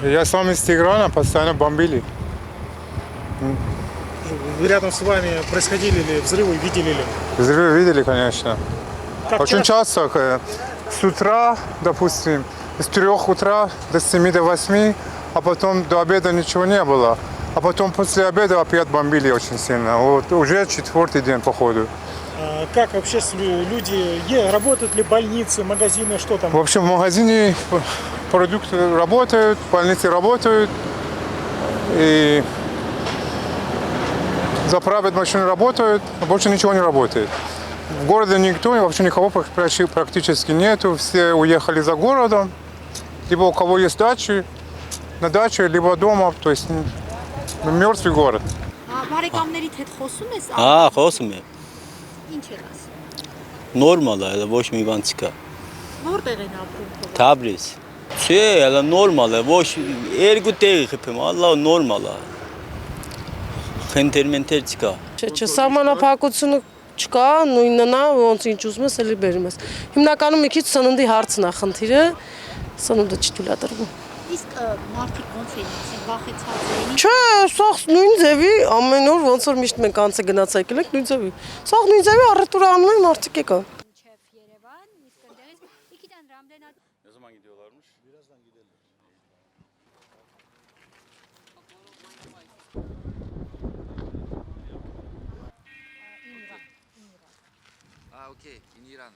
Я сам из Теграна, постоянно бомбили. Рядом с вами происходили ли взрывы, видели ли? Взрывы видели, конечно. Очень часто, с утра, допустим, с 3 утра до 7 до 8, а потом до обеда ничего не было. А потом после обеда опять бомбили очень сильно. Вот уже 4-й день, походу. Как вообще люди, работают ли больницы, магазины, что там? В общем, в магазине продукты работают, больницы работают. И заправят машины работают, а больше ничего не работает. В городе никто, вообще никого практически нету. Все уехали за городом. Либо у кого есть дачи, на даче, либо дома. То есть мертвый город. Խոսում եմ։ Ինչ են ասում։ Նորմալ է, ոչ մի բան չկա։ Որտեղ են ապրում փոխ։ Թաբրիզ։ Չէ, հələ նորմալ է, ոչ երկու տեղի խփեմ, ալլա նորմալ է։ Խնդիրներ չկա։ Չէ, սահմանափակությունը չկա, նույնն է, ոնց ինչ ուզում ես, էլի բերում ես։ Հիմնականում մի քիչ սննդի հարցն է խնդիրը, սնունդը չթույլատրվում։ Իսկ մարդիկ ոնց են ասում, վախեցած էին։ Չէ, սա նույն ձևի ամեն օր ոնց որ միշտ մենք անց գնացել ենք նույն ձևի։ Սա նույն ձևի առևտուր անում են մարդիկ եկան։ Մինչև Երևան, իսկ այնտեղից Իքիդան Ռամլենա Ne zaman gidiyorlarmış? Birazdan gidelim. Okey, in İran.